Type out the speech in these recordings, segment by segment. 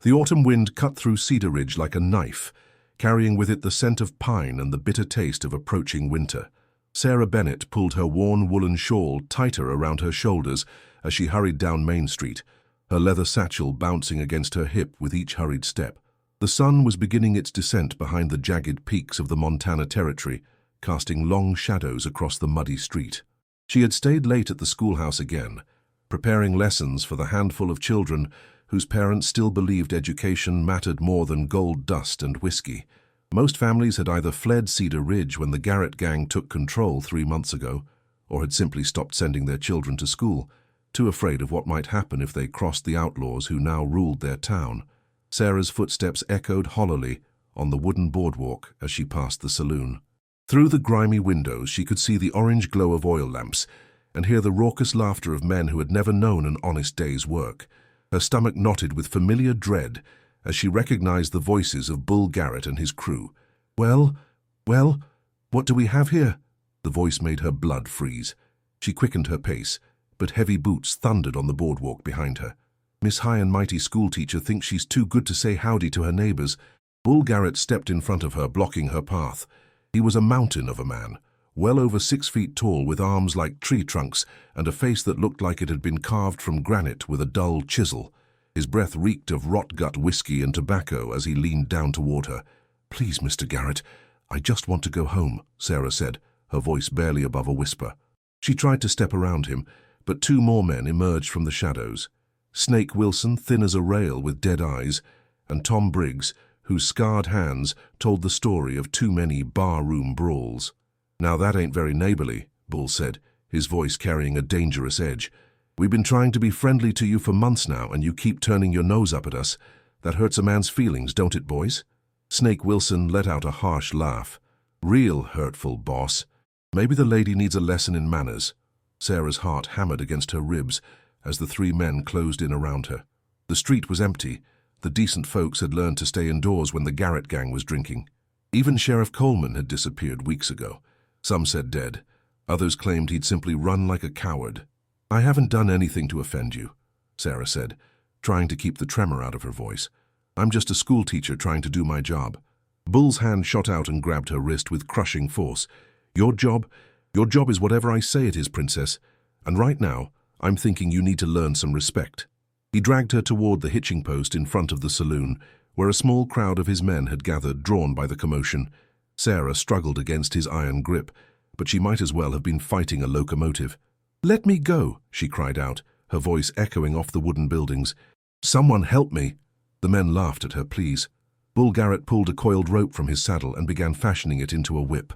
The autumn wind cut through Cedar Ridge like a knife, carrying with it the scent of pine and the bitter taste of approaching winter. Sarah Bennett pulled her worn woolen shawl tighter around her shoulders as she hurried down Main Street, her leather satchel bouncing against her hip with each hurried step. The sun was beginning its descent behind the jagged peaks of the Montana Territory, casting long shadows across the muddy street. She had stayed late at the schoolhouse again, preparing lessons for the handful of children whose parents still believed education mattered more than gold dust and whiskey. Most families had either fled Cedar Ridge when the Garrett gang took control 3 months ago, or had simply stopped sending their children to school, too afraid of what might happen if they crossed the outlaws who now ruled their town. Sarah's footsteps echoed hollowly on the wooden boardwalk as she passed the saloon. Through the grimy windows she could see the orange glow of oil lamps and hear the raucous laughter of men who had never known an honest day's work. Her stomach knotted with familiar dread as she recognized the voices of Bull Garrett and his crew. Well, what do we have here?" The voice made her blood freeze. She quickened her pace, but heavy boots thundered on the boardwalk behind her. "Miss High and Mighty schoolteacher thinks she's too good to say howdy to her neighbors." Bull Garrett stepped in front of her, blocking her path. He was a mountain of a man, well over 6 feet tall, with arms like tree trunks and a face that looked like it had been carved from granite with a dull chisel. His breath reeked of rot-gut whiskey and tobacco as he leaned down toward her. "Please, Mr. Garrett, I just want to go home," Sarah said, her voice barely above a whisper. She tried to step around him, but 2 more men emerged from the shadows. Snake Wilson, thin as a rail with dead eyes, and Tom Briggs, whose scarred hands told the story of too many bar-room brawls. "Now that ain't very neighborly," Bull said, his voice carrying a dangerous edge. "We've been trying to be friendly to you for months now, and you keep turning your nose up at us. That hurts a man's feelings, don't it, boys?" Snake Wilson let out a harsh laugh. "Real hurtful, boss. Maybe the lady needs a lesson in manners." Sarah's heart hammered against her ribs as the 3 men closed in around her. The street was empty. The decent folks had learned to stay indoors when the Garrett gang was drinking. Even Sheriff Coleman had disappeared weeks ago. Some said dead. Others claimed he'd simply run like a coward. "I haven't done anything to offend you," Sarah said, trying to keep the tremor out of her voice. "I'm just a schoolteacher trying to do my job." Bull's hand shot out and grabbed her wrist with crushing force. Your job is whatever I say it is, Princess. And right now, I'm thinking you need to learn some respect." He dragged her toward the hitching post in front of the saloon, where a small crowd of his men had gathered, drawn by the commotion. Sarah struggled against his iron grip, but she might as well have been fighting a locomotive. "Let me go," she cried out, her voice echoing off the wooden buildings. "Someone help me." The men laughed at her pleas. Bull Garrett pulled a coiled rope from his saddle and began fashioning it into a whip.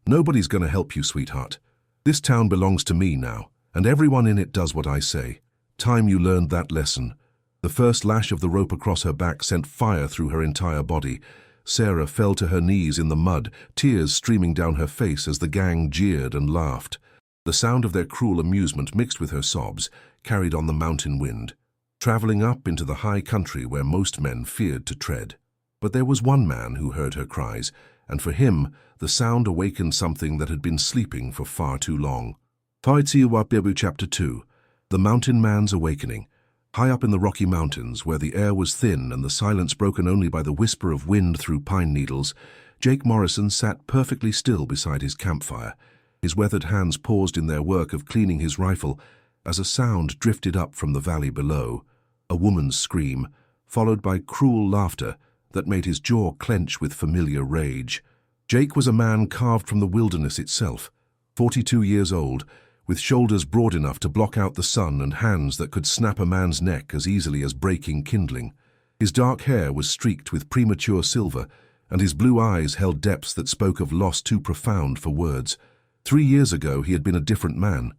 "Nobody's going to help you, sweetheart. This town belongs to me now, and everyone in it does what I say. Time you learned that lesson." The first lash of the rope across her back sent fire through her entire body. Sarah fell to her knees in the mud, tears streaming down her face as the gang jeered and laughed. The sound of their cruel amusement mixed with her sobs carried on the mountain wind, traveling up into the high country where most men feared to tread. But there was one man who heard her cries, and for him, the sound awakened something that had been sleeping for far too long. Taitsiwapebu Chapter 2. The Mountain Man's Awakening. High up in the Rocky Mountains, where the air was thin and the silence broken only by the whisper of wind through pine needles, Jake Morrison sat perfectly still beside his campfire. His weathered hands paused in their work of cleaning his rifle as a sound drifted up from the valley below, a woman's scream, followed by cruel laughter that made his jaw clench with familiar rage. Jake was a man carved from the wilderness itself, 42 years old, with shoulders broad enough to block out the sun and hands that could snap a man's neck as easily as breaking kindling. His dark hair was streaked with premature silver, and his blue eyes held depths that spoke of loss too profound for words. 3 years ago he had been a different man,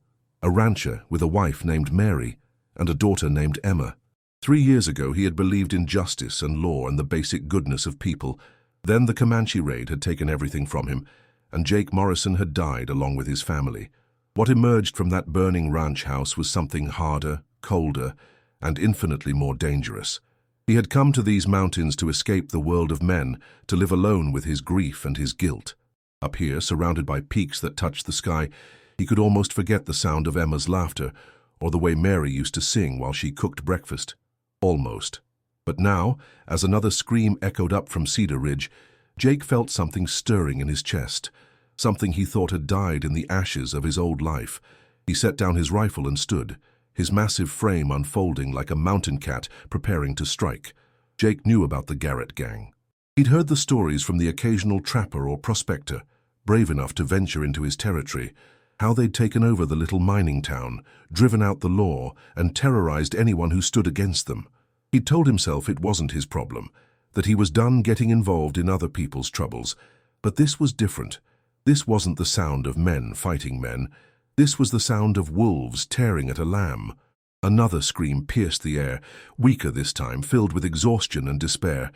a rancher with a wife named Mary and a daughter named Emma. 3 years ago he had believed in justice and law and the basic goodness of people. Then the Comanche raid had taken everything from him, and Jake Morrison had died along with his family. What emerged from that burning ranch house was something harder, colder, and infinitely more dangerous. He had come to these mountains to escape the world of men, to live alone with his grief and his guilt. Up here, surrounded by peaks that touched the sky, he could almost forget the sound of Emma's laughter or the way Mary used to sing while she cooked breakfast. Almost. But now, as another scream echoed up from Cedar Ridge, Jake felt something stirring in his chest, something he thought had died in the ashes of his old life. He set down his rifle and stood, his massive frame unfolding like a mountain cat preparing to strike. Jake knew about the Garrett gang. He'd heard the stories from the occasional trapper or prospector, brave enough to venture into his territory, how they'd taken over the little mining town, driven out the law, and terrorized anyone who stood against them. He'd told himself it wasn't his problem, that he was done getting involved in other people's troubles. But this was different. This wasn't the sound of men fighting men. This was the sound of wolves tearing at a lamb. Another scream pierced the air, weaker this time, filled with exhaustion and despair.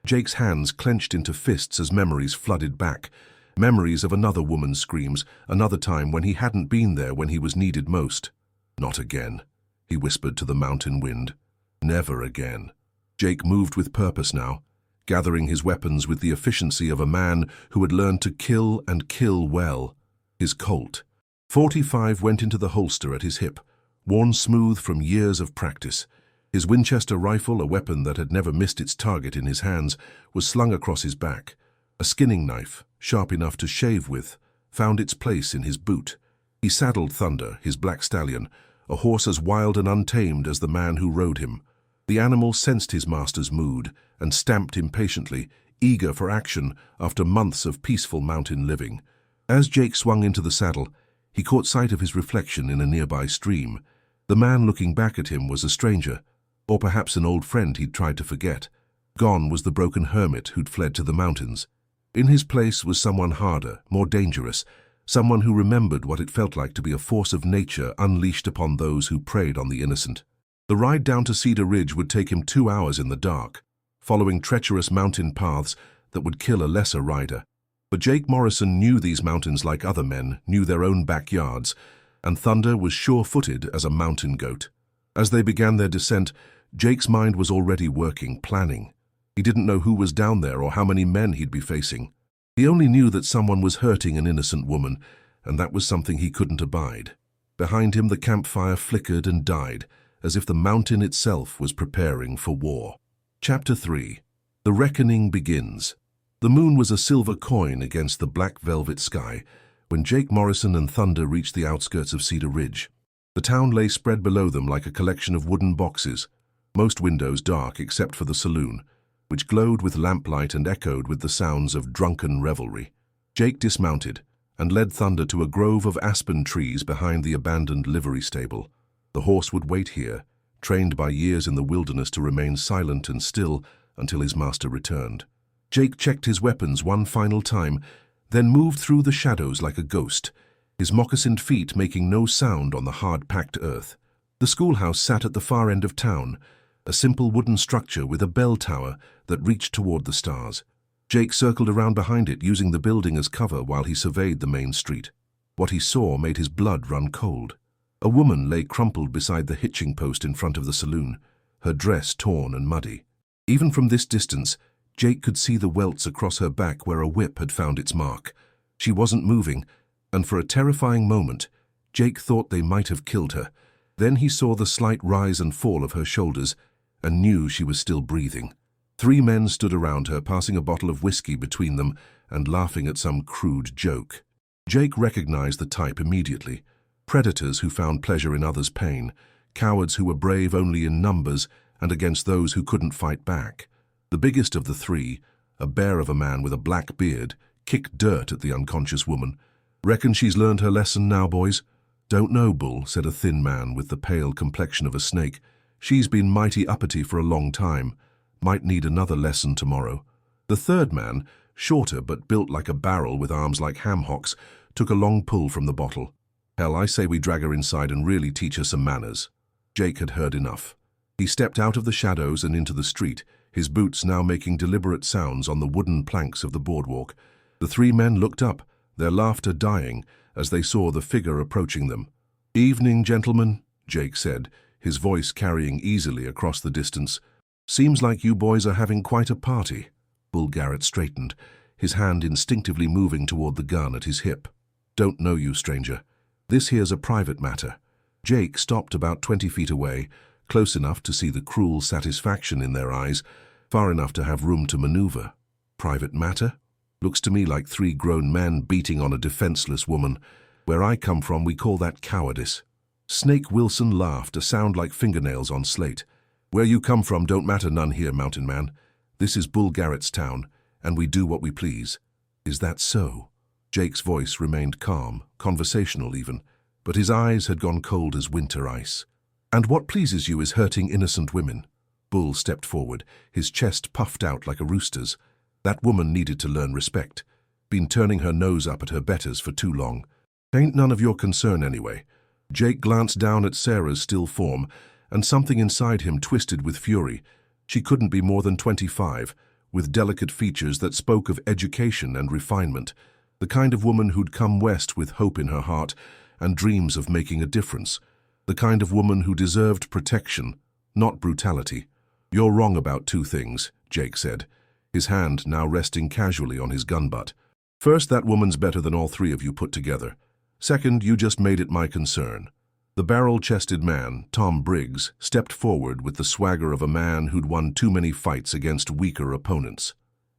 Jake's hands clenched into fists as memories flooded back. Memories of another woman's screams, another time when he hadn't been there when he was needed most. Not again, he whispered to the mountain wind. Never again. Jake moved with purpose now, gathering his weapons with the efficiency of a man who had learned to kill and kill well. His Colt .45 went into the holster at his hip, worn smooth from years of practice. His Winchester rifle, a weapon that had never missed its target in his hands, was slung across his back. A skinning knife, sharp enough to shave with, found its place in his boot. He saddled Thunder, his black stallion, a horse as wild and untamed as the man who rode him. The animal sensed his master's mood and stamped impatiently, eager for action after months of peaceful mountain living. As Jake swung into the saddle, he caught sight of his reflection in a nearby stream. The man looking back at him was a stranger, or perhaps an old friend he'd tried to forget. Gone was the broken hermit who'd fled to the mountains. In his place was someone harder, more dangerous, someone who remembered what it felt like to be a force of nature unleashed upon those who preyed on the innocent. The ride down to Cedar Ridge would take him 2 hours in the dark, following treacherous mountain paths that would kill a lesser rider. But Jake Morrison knew these mountains like other men, knew their own backyards, and Thunder was sure-footed as a mountain goat. As they began their descent, Jake's mind was already working, planning. He didn't know who was down there or how many men he'd be facing. He only knew that someone was hurting an innocent woman, and that was something he couldn't abide. Behind him the campfire flickered and died, as if the mountain itself was preparing for war. Chapter 3. The Reckoning Begins. The moon was a silver coin against the black velvet sky when Jake Morrison and Thunder reached the outskirts of Cedar Ridge. The town lay spread below them like a collection of wooden boxes, most windows dark except for the saloon, which glowed with lamplight and echoed with the sounds of drunken revelry. Jake dismounted and led Thunder to a grove of aspen trees behind the abandoned livery stable. The horse would wait here, trained by years in the wilderness to remain silent and still until his master returned. Jake checked his weapons one final time, then moved through the shadows like a ghost, his moccasined feet making no sound on the hard-packed earth. The schoolhouse sat at the far end of town, a simple wooden structure with a bell tower that reached toward the stars. Jake circled around behind it, using the building as cover while he surveyed the main street. What he saw made his blood run cold. A woman lay crumpled beside the hitching post in front of the saloon, her dress torn and muddy. Even from this distance, Jake could see the welts across her back where a whip had found its mark. She wasn't moving, and for a terrifying moment, Jake thought they might have killed her. Then he saw the slight rise and fall of her shoulders and knew she was still breathing. 3 men stood around her, passing a bottle of whiskey between them and laughing at some crude joke. Jake recognized the type immediately. Predators who found pleasure in others' pain, cowards who were brave only in numbers and against those who couldn't fight back. The biggest of the 3, a bear of a man with a black beard, kicked dirt at the unconscious woman. "Reckon she's learned her lesson now, boys?" "Don't know, Bull," said a thin man with the pale complexion of a snake. "She's been mighty uppity for a long time. Might need another lesson tomorrow." The third man, shorter but built like a barrel with arms like ham hocks, took a long pull from the bottle. "Hell, I say we drag her inside and really teach her some manners." Jake had heard enough. He stepped out of the shadows and into the street, his boots now making deliberate sounds on the wooden planks of the boardwalk. The 3 men looked up, their laughter dying as they saw the figure approaching them. "Evening, gentlemen," Jake said, his voice carrying easily across the distance. "Seems like you boys are having quite a party." Bull Garrett straightened, his hand instinctively moving toward the gun at his hip. "Don't know you, stranger. This here's a private matter." Jake stopped about 20 feet away, close enough to see the cruel satisfaction in their eyes, far enough to have room to maneuver. Private matter? Looks to me like three grown men beating on a defenseless woman. Where I come from, we call that cowardice. Snake Wilson laughed, a sound like fingernails on slate. Where you come from don't matter none here, Mountain Man. This is Bull Garrett's town, and we do what we please. Is that so? Jake's voice remained calm, conversational even, but his eyes had gone cold as winter ice. And what pleases you is hurting innocent women. Bull stepped forward, his chest puffed out like a rooster's. That woman needed to learn respect. Been turning her nose up at her betters for too long. Ain't none of your concern anyway. Jake glanced down at Sarah's still form, and something inside him twisted with fury. She couldn't be more than 25, with delicate features that spoke of education and refinement, the kind of woman who'd come west with hope in her heart and dreams of making a difference, the kind of woman who deserved protection, not brutality. You're wrong about two things, Jake said, his hand now resting casually on his gun butt. First, that woman's better than all three of you put together. Second, you just made it my concern. The barrel-chested man, Tom Briggs, stepped forward with the swagger of a man who'd won too many fights against weaker opponents.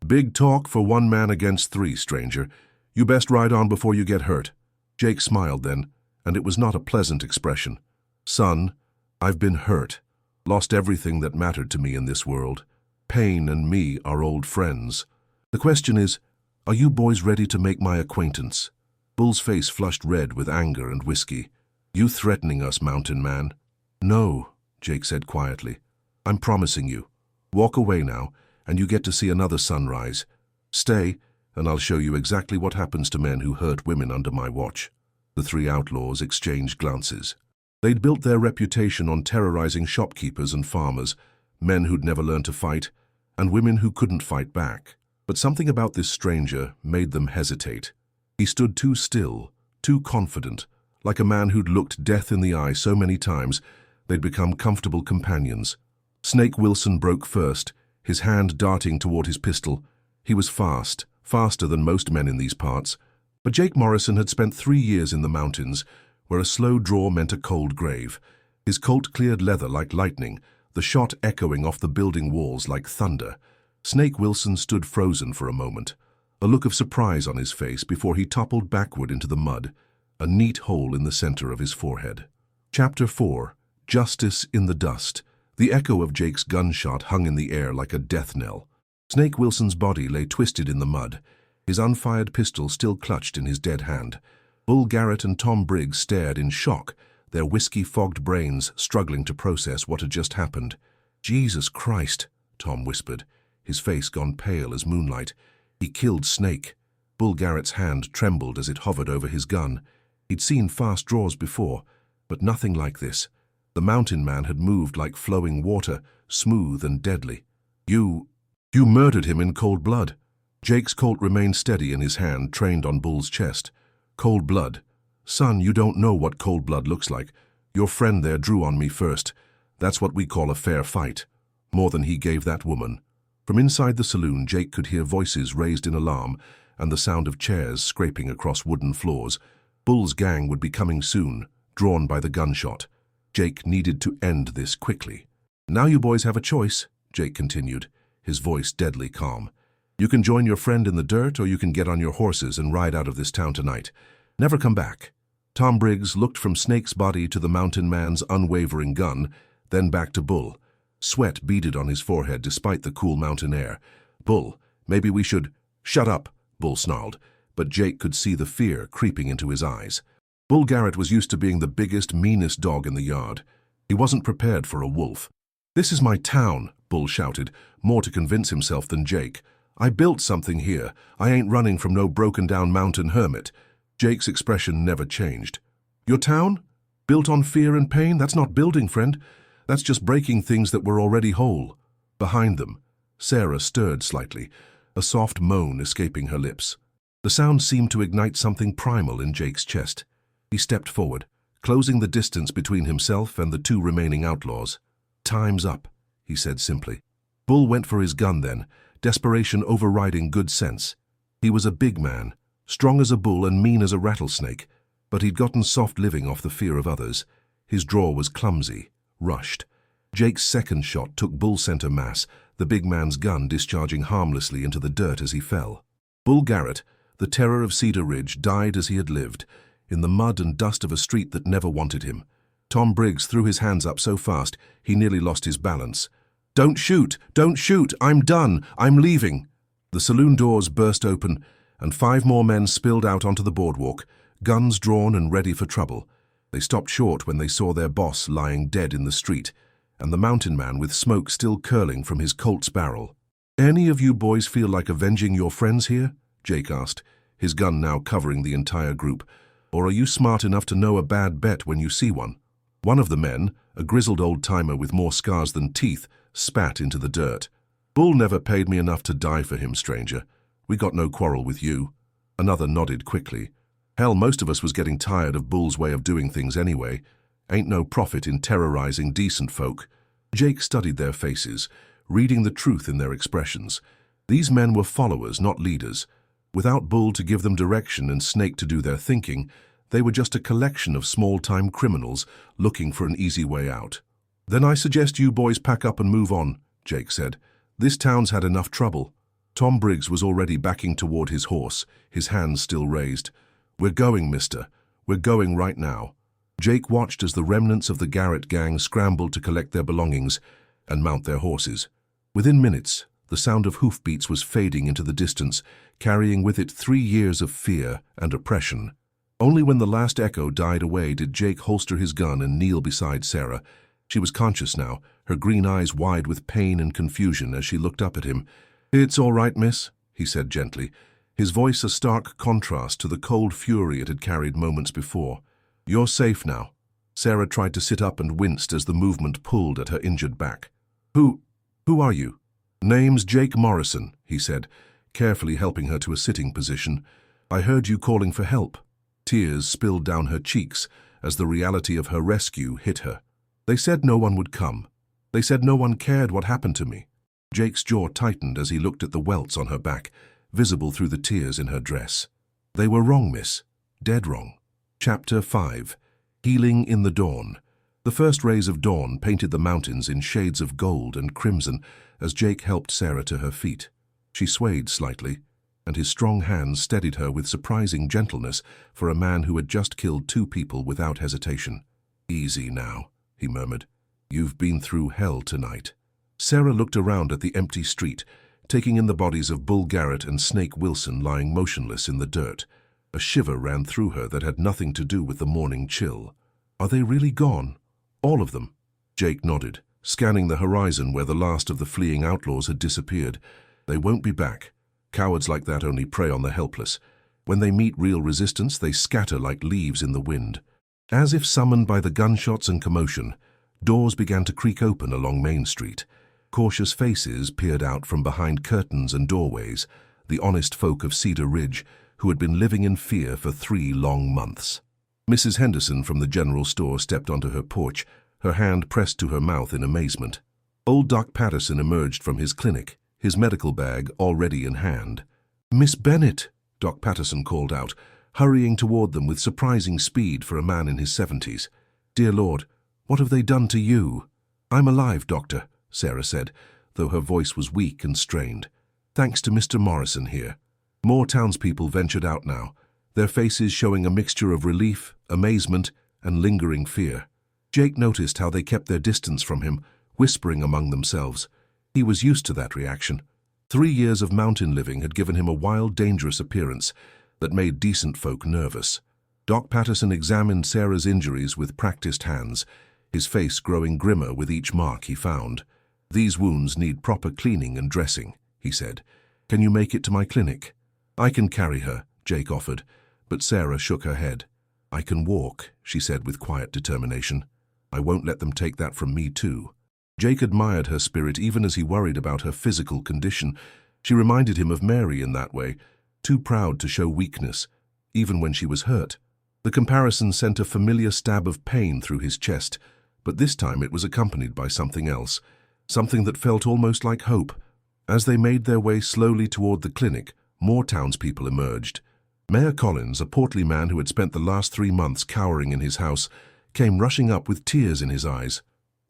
Big talk for one man against three, stranger. You best ride on before you get hurt. Jake smiled then, and it was not a pleasant expression. Son, I've been hurt, lost everything that mattered to me in this world. Pain and me are old friends. The question is, are you boys ready to make my acquaintance? Bull's face flushed red with anger and whiskey. You threatening us, Mountain Man? No, Jake said quietly. I'm promising you. Walk away now, and you get to see another sunrise. Stay, and I'll show you exactly what happens to men who hurt women under my watch. The three outlaws exchanged glances. They'd built their reputation on terrorizing shopkeepers and farmers, men who'd never learned to fight, and women who couldn't fight back. But something about this stranger made them hesitate. He stood too still, too confident, like a man who'd looked death in the eye so many times they'd become comfortable companions. Snake Wilson broke first, his hand darting toward his pistol. He was fast, faster than most men in these parts. But Jake Morrison had spent 3 years in the mountains, where a slow draw meant a cold grave. His Colt cleared leather like lightning, the shot echoing off the building walls like thunder. Snake Wilson stood frozen for a moment, a look of surprise on his face before he toppled backward into the mud, a neat hole in the center of his forehead. Chapter 4. Justice in the Dust. The echo of Jake's gunshot hung in the air like a death knell. Snake Wilson's body lay twisted in the mud, his unfired pistol still clutched in his dead hand. Bull Garrett and Tom Briggs stared in shock, their whiskey-fogged brains struggling to process what had just happened. Jesus Christ, Tom whispered, his face gone pale as moonlight. He killed Snake. Bull Garrett's hand trembled as it hovered over his gun. He'd seen fast draws before, but nothing like this. The Mountain Man had moved like flowing water, smooth and deadly. You murdered him in cold blood. Jake's Colt remained steady in his hand, trained on Bull's chest. Cold blood. Son, you don't know what cold blood looks like. Your friend there drew on me first. That's what we call a fair fight. More than he gave that woman. From inside the saloon, Jake could hear voices raised in alarm and the sound of chairs scraping across wooden floors. Bull's gang would be coming soon, drawn by the gunshot. Jake needed to end this quickly. Now you boys have a choice, Jake continued, his voice deadly calm. You can join your friend in the dirt, or you can get on your horses and ride out of this town tonight. Never come back. Tom Briggs looked from Snake's body to the Mountain Man's unwavering gun, then back to Bull. Sweat beaded on his forehead despite the cool mountain air. Bull, maybe we should— Shut up, Bull snarled, but Jake could see the fear creeping into his eyes. Bull Garrett was used to being the biggest, meanest dog in the yard. He wasn't prepared for a wolf. This is my town, Bull shouted, more to convince himself than Jake. I built something here. I ain't running from no broken-down mountain hermit. Jake's expression never changed. Your town? Built on fear and pain? That's not building, friend. That's just breaking things that were already whole. Behind them, Sarah stirred slightly, a soft moan escaping her lips. The sound seemed to ignite something primal in Jake's chest. He stepped forward, closing the distance between himself and the two remaining outlaws. Time's up, he said simply. Bull went for his gun then, desperation overriding good sense. He was a big man, strong as a bull and mean as a rattlesnake, but he'd gotten soft living off the fear of others. His draw was clumsy, rushed. Jake's second shot took Bull center mass, the big man's gun discharging harmlessly into the dirt as he fell. Bull Garrett, the terror of Cedar Ridge, died as he had lived, in the mud and dust of a street that never wanted him. Tom Briggs threw his hands up so fast he nearly lost his balance. "Don't shoot! Don't shoot! I'm done! I'm leaving!" The saloon doors burst open, and 5 more men spilled out onto the boardwalk, guns drawn and ready for trouble. They stopped short when they saw their boss lying dead in the street, and the mountain man with smoke still curling from his Colt's barrel. "Any of you boys feel like avenging your friends here?" Jake asked, his gun now covering the entire group. "Or are you smart enough to know a bad bet when you see one?" One of the men, a grizzled old-timer with more scars than teeth, spat into the dirt. "Bull never paid me enough to die for him, stranger. We got no quarrel with you." Another nodded quickly. "Hell, most of us was getting tired of Bull's way of doing things anyway. Ain't no profit in terrorizing decent folk." Jake studied their faces, reading the truth in their expressions. These men were followers, not leaders. Without Bull to give them direction and Snake to do their thinking, they were just a collection of small-time criminals looking for an easy way out. "Then I suggest you boys pack up and move on," Jake said. "This town's had enough trouble." Tom Briggs was already backing toward his horse, his hands still raised. "We're going, mister. We're going right now." Jake watched as the remnants of the Garrett gang scrambled to collect their belongings and mount their horses. Within minutes, the sound of hoofbeats was fading into the distance, carrying with it 3 years of fear and oppression. Only when the last echo died away did Jake holster his gun and kneel beside Sarah. She was conscious now, her green eyes wide with pain and confusion as she looked up at him. "It's all right, miss," he said gently, his voice a stark contrast to the cold fury it had carried moments before. "You're safe now." Sarah tried to sit up and winced as the movement pulled at her injured back. Who are you?" "Name's Jake Morrison," he said, carefully helping her to a sitting position. "I heard you calling for help." Tears spilled down her cheeks as the reality of her rescue hit her. "They said no one would come. They said no one cared what happened to me." Jake's jaw tightened as he looked at the welts on her back, visible through the tears in her dress. "They were wrong, miss. Dead wrong." Chapter 5. Healing in the Dawn. The first rays of dawn painted the mountains in shades of gold and crimson as Jake helped Sarah to her feet. She swayed slightly, and his strong hands steadied her with surprising gentleness for a man who had just killed 2 people without hesitation. "Easy now," he murmured. "You've been through hell tonight." Sarah looked around at the empty street, taking in the bodies of Bull Garrett and Snake Wilson lying motionless in the dirt. A shiver ran through her that had nothing to do with the morning chill. "Are they really gone? All of them?" Jake nodded, scanning the horizon where the last of the fleeing outlaws had disappeared. "They won't be back. Cowards like that only prey on the helpless. When they meet real resistance, they scatter like leaves in the wind." As if summoned by the gunshots and commotion, doors began to creak open along Main Street. Cautious faces peered out from behind curtains and doorways, the honest folk of Cedar Ridge, who had been living in fear for 3 long months. Mrs. Henderson from the general store stepped onto her porch, her hand pressed to her mouth in amazement. Old Doc Patterson emerged from his clinic, his medical bag already in hand. "Miss Bennett," Doc Patterson called out, hurrying toward them with surprising speed for a man in his 70s. "Dear Lord, what have they done to you?" "I'm alive, Doctor," Sarah said, though her voice was weak and strained. "Thanks to Mr. Morrison here." More townspeople ventured out now, their faces showing a mixture of relief, amazement, and lingering fear. Jake noticed how they kept their distance from him, whispering among themselves. He was used to that reaction. 3 years of mountain living had given him a wild, dangerous appearance that made decent folk nervous. Doc Patterson examined Sarah's injuries with practiced hands, his face growing grimmer with each mark he found. "These wounds need proper cleaning and dressing," he said. "Can you make it to my clinic?" "I can carry her," Jake offered, but Sarah shook her head. "I can walk," she said with quiet determination. "I won't let them take that from me too." Jake admired her spirit even as he worried about her physical condition. She reminded him of Mary in that way, too proud to show weakness, even when she was hurt. The comparison sent a familiar stab of pain through his chest, but this time it was accompanied by something else, something that felt almost like hope. As they made their way slowly toward the clinic, more townspeople emerged. Mayor Collins, a portly man who had spent the last 3 months cowering in his house, came rushing up with tears in his eyes.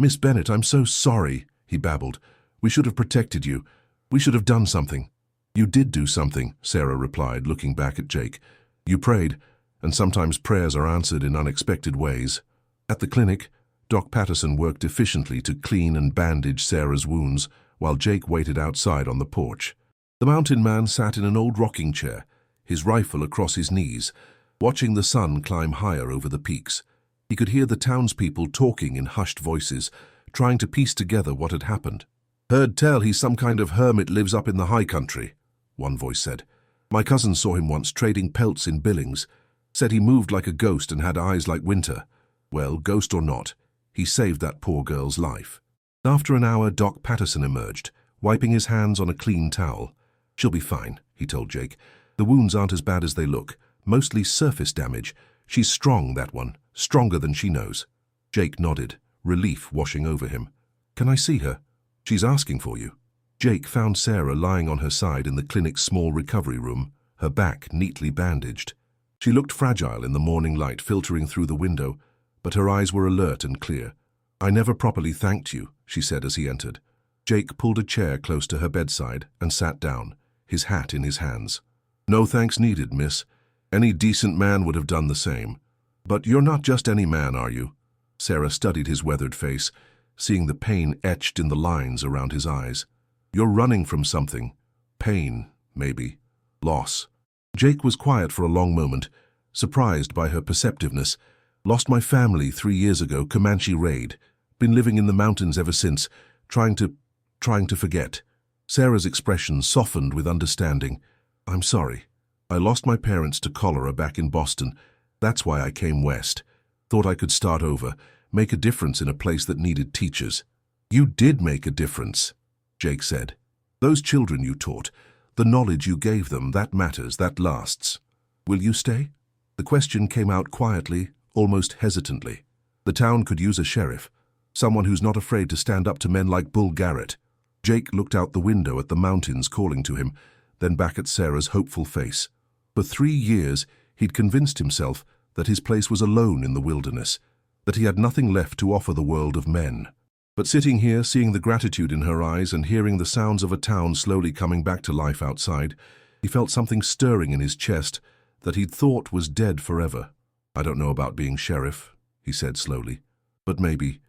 "Miss Bennet, I'm so sorry," he babbled. "We should have protected you. We should have done something." "You did do something," Sarah replied, looking back at Jake. "You prayed, and sometimes prayers are answered in unexpected ways." At the clinic, Doc Patterson worked efficiently to clean and bandage Sarah's wounds, while Jake waited outside on the porch. The mountain man sat in an old rocking chair, his rifle across his knees, watching the sun climb higher over the peaks. He could hear the townspeople talking in hushed voices, trying to piece together what had happened. "Heard tell he's some kind of hermit lives up in the high country," one voice said. "My cousin saw him once trading pelts in Billings. Said he moved like a ghost and had eyes like winter. Well, ghost or not, he saved that poor girl's life." After an hour, Doc Patterson emerged, wiping his hands on a clean towel. "She'll be fine," he told Jake. "The wounds aren't as bad as they look, mostly surface damage. She's strong, that one, stronger than she knows." Jake nodded, relief washing over him. "Can I see her? She's asking for you." Jake found Sarah lying on her side in the clinic's small recovery room, her back neatly bandaged. She looked fragile in the morning light filtering through the window, but her eyes were alert and clear. "I never properly thanked you," she said as he entered. Jake pulled a chair close to her bedside and sat down, his hat in his hands. "No thanks needed, miss. Any decent man would have done the same. But you're not just any man, are you?" Sarah studied his weathered face, seeing the pain etched in the lines around his eyes. "You're running from something. Pain, maybe. Loss." Jake was quiet for a long moment, surprised by her perceptiveness. "Lost my family 3 years ago, Comanche raid. Been living in the mountains ever since, trying to forget." Sarah's expression softened with understanding. "I'm sorry. I lost my parents to cholera back in Boston. That's why I came west. Thought I could start over, make a difference in a place that needed teachers." "You did make a difference," Jake said. "Those children you taught, the knowledge you gave them, that matters, that lasts. Will you stay?" The question came out quietly, almost hesitantly. The town could use a sheriff, someone who's not afraid to stand up to men like Bull Garrett. Jake looked out the window at the mountains calling to him, then back at Sarah's hopeful face. For 3 years, he'd convinced himself that his place was alone in the wilderness, that he had nothing left to offer the world of men. But sitting here, seeing the gratitude in her eyes and hearing the sounds of a town slowly coming back to life outside, he felt something stirring in his chest that he'd thought was dead forever. "I don't know about being sheriff," he said slowly, "but maybe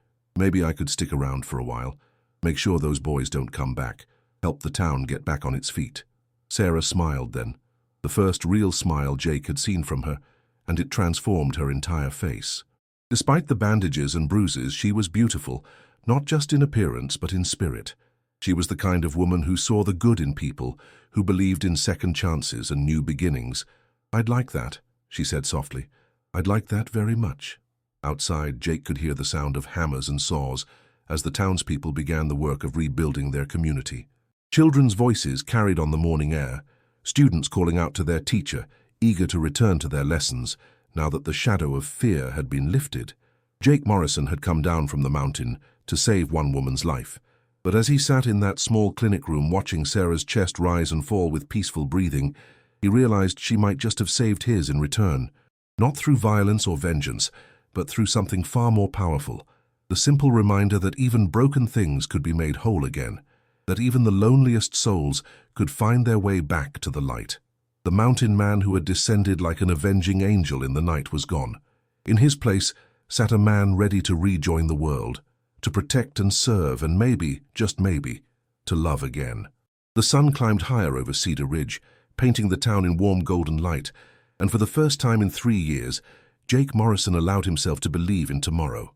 I could stick around for a while, make sure those boys don't come back, help the town get back on its feet." Sarah smiled then, the first real smile Jake had seen from her, and it transformed her entire face. Despite the bandages and bruises, she was beautiful, not just in appearance but in spirit. She was the kind of woman who saw the good in people, who believed in second chances and new beginnings. "I'd like that," she said softly. "I'd like that very much." Outside, Jake could hear the sound of hammers and saws as the townspeople began the work of rebuilding their community. Children's voices carried on the morning air, students calling out to their teacher, eager to return to their lessons, now that the shadow of fear had been lifted. Jake Morrison had come down from the mountain to save one woman's life. But as he sat in that small clinic room watching Sarah's chest rise and fall with peaceful breathing, he realized she might just have saved his in return. Not through violence or vengeance, but through something far more powerful. The simple reminder that even broken things could be made whole again, that even the loneliest souls could find their way back to the light. The mountain man who had descended like an avenging angel in the night was gone. In his place sat a man ready to rejoin the world, to protect and serve, and maybe, just maybe, to love again. The sun climbed higher over Cedar Ridge, painting the town in warm golden light, and for the first time in 3 years, Jake Morrison allowed himself to believe in tomorrow.